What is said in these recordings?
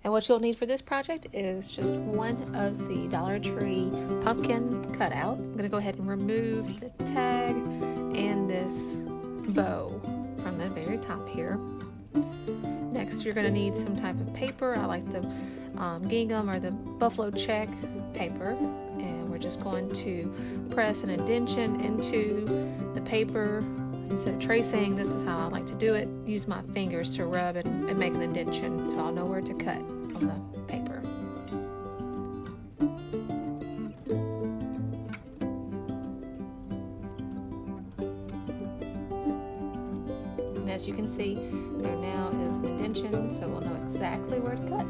And what you'll need for this project is just one of the Dollar Tree pumpkin cutouts. I'm going to go ahead and remove the tag and this bow from the very top here. Next, you're going to need some type of paper. I like the gingham or the buffalo check paper. And we're just going to press an indentation into the paper. Instead of tracing, this is how I like to do it. Use my fingers to rub and make an indentation so I'll know where to cut on the paper. And as you can see, there now is an indentation, so we'll know exactly where to cut.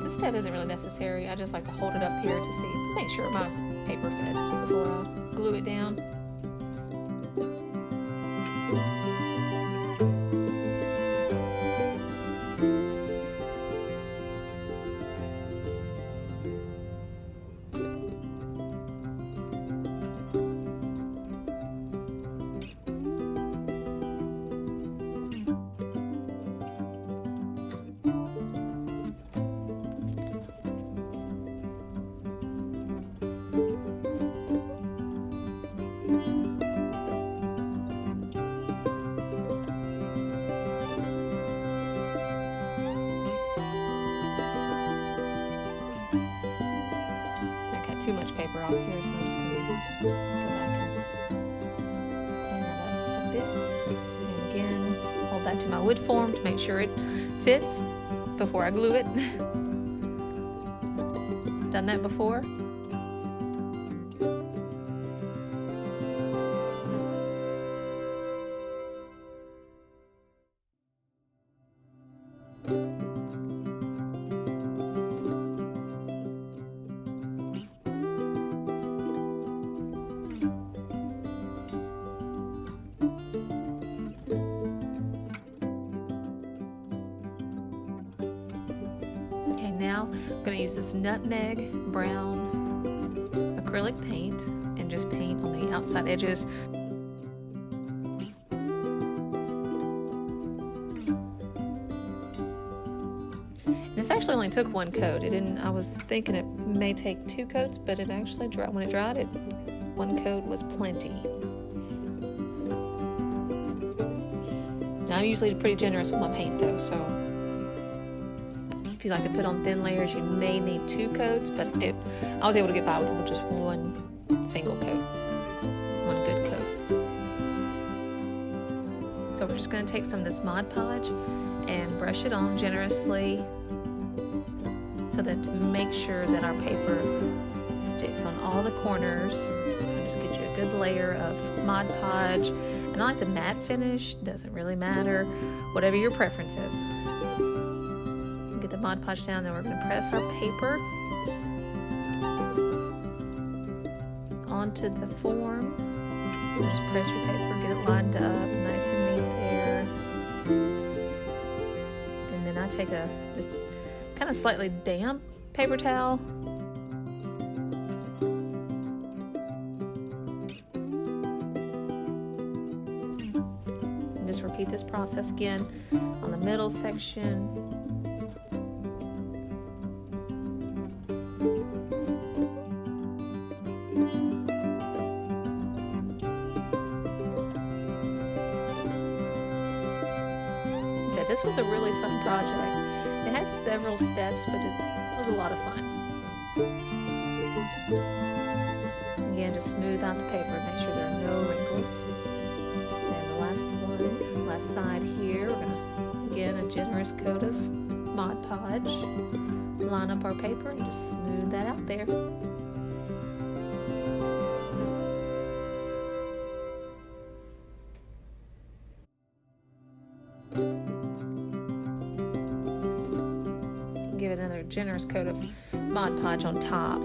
This step isn't really necessary. I just like to hold it up here to see, make sure my paper fits before I glue it down. Too much paper off here, so I'm just going to go back and clean that up a bit. And again, hold that to my wood form to make sure it fits before I glue it. Done that before. Okay, now I'm going to use this nutmeg brown acrylic paint and just paint on the outside edges. This actually only took one coat. It didn't. I was thinking it may take 2 coats, but it actually dried. When it dried, one coat was plenty. Now, I'm usually pretty generous with my paint, though, so if you like to put on thin layers, you may need 2 coats, but I was able to get by with just one single coat, one good coat. So we're just going to take some of this Mod Podge and brush it on generously so that to make sure that our paper sticks on all the corners. So just get you a good layer of Mod Podge. And I like the matte finish, doesn't really matter, whatever your preference is. Get the Mod Podge down, then we're going to press our paper onto the form. So just press your paper, get it lined up, nice and neat there. And then I take a just kind of slightly damp paper towel. And just repeat this process again on the middle section. So this was a really fun project. It has several steps, but it was a lot of fun. Again, just smooth out the paper, make sure there are no wrinkles. And the last one, last side here, we're going to, again, a generous coat of Mod Podge. Line up our paper and just smooth that out there. and give it another generous coat of Mod Podge on top.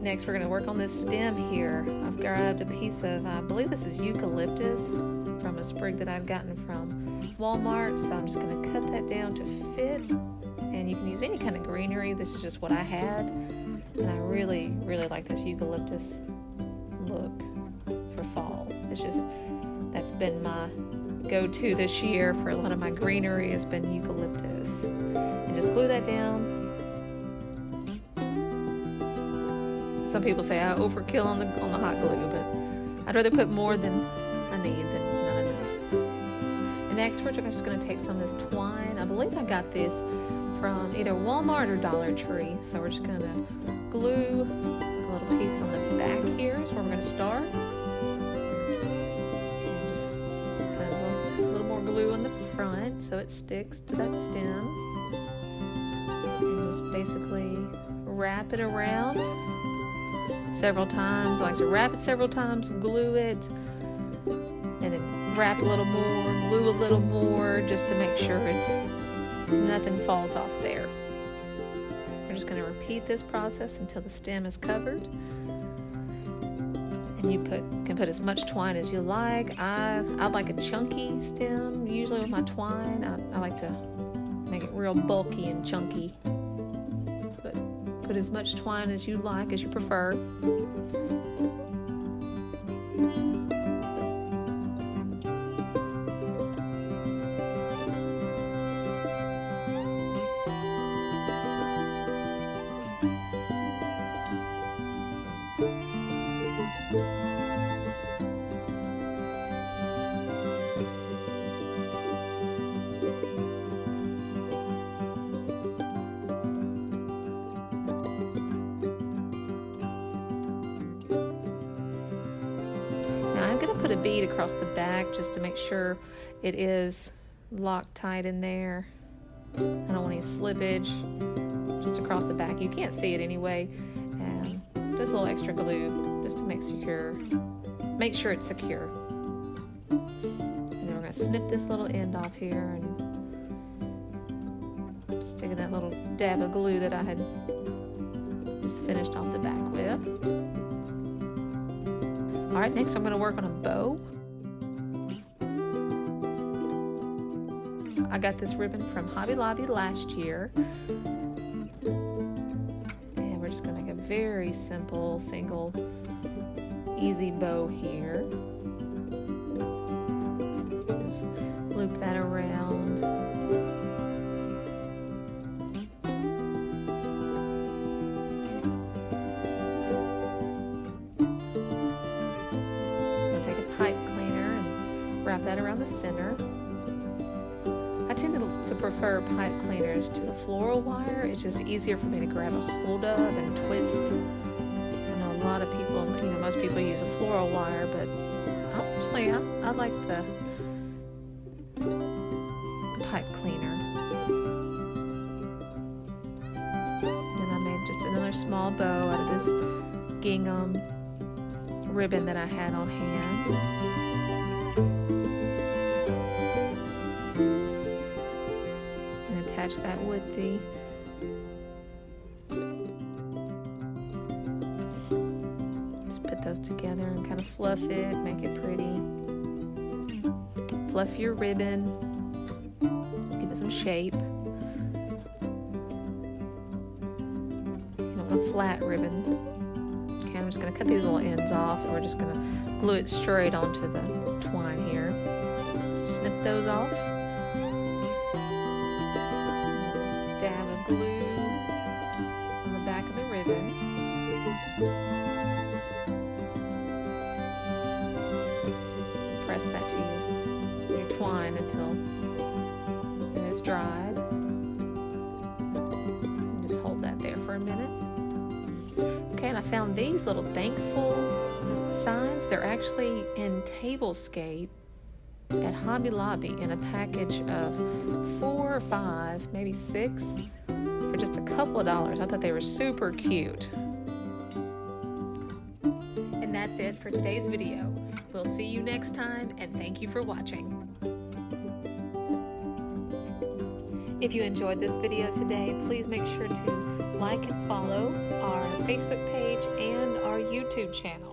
Next, we're going to work on this stem here. I've grabbed a piece of, I believe this is eucalyptus from a sprig that I've gotten from Walmart. So I'm just going to cut that down to fit. And you can use any kind of greenery. This is just what I had. And I really, really like this eucalyptus look for fall. It's just, that's been my go-to this year for a lot of my greenery has been eucalyptus. And just glue that down. Some people say I overkill on the hot glue, but I'd rather put more than I need than not enough. And next, we're just going to take some of this twine. I believe I got this from either Walmart or Dollar Tree. So we're just going to glue a little piece on the back here is where we're going to start. And just kind of a little more glue on the front so it sticks to that stem. And just basically wrap it around several times. I like to wrap it several times, glue it, and then wrap a little more, glue a little more, just to make sure nothing falls off there. We're just going to repeat this process until the stem is covered. And you can put as much twine as you like. I like a chunky stem. Usually with my twine, I like to make it real bulky and chunky. Put as much twine as you like, as you prefer. Put a bead across the back just to make sure it is locked tight in there. I don't want any slippage. Just across the back. You can't see it anyway. And just a little extra glue just to make sure it's secure. And then we're going to snip this little end off here and stick in that little dab of glue that I had just finished off the back with. All right, next I'm going to work on a bow. I got this ribbon from Hobby Lobby last year. And we're just going to make a very simple, single, easy bow here. Just loop that around. Wrap that around the center. I tend to prefer pipe cleaners to the floral wire. It's just easier for me to grab a hold of and twist. I know a lot of people, most people use a floral wire, but honestly, I like the pipe cleaner. And I made just another small bow out of this gingham ribbon that I had on hand. Attach that with just put those together and kind of fluff it, make it pretty. Fluff your ribbon, give it some shape. You don't want a flat ribbon. Okay, I'm just going to cut these little ends off, and we're just going to glue it straight onto the twine here. So snip those off. Dab of glue on the back of the ribbon. Press that to your twine until it is dried. Just hold that there for a minute. Okay, and I found these little thankful signs. They're actually in Tablescape at Hobby Lobby in a package of 4 or 5, maybe 6, for just a couple of dollars. I thought they were super cute. that's it for today's video. We'll see you next time, and thank you for watching. If you enjoyed this video today, please make sure to like and follow our Facebook page and our YouTube channel.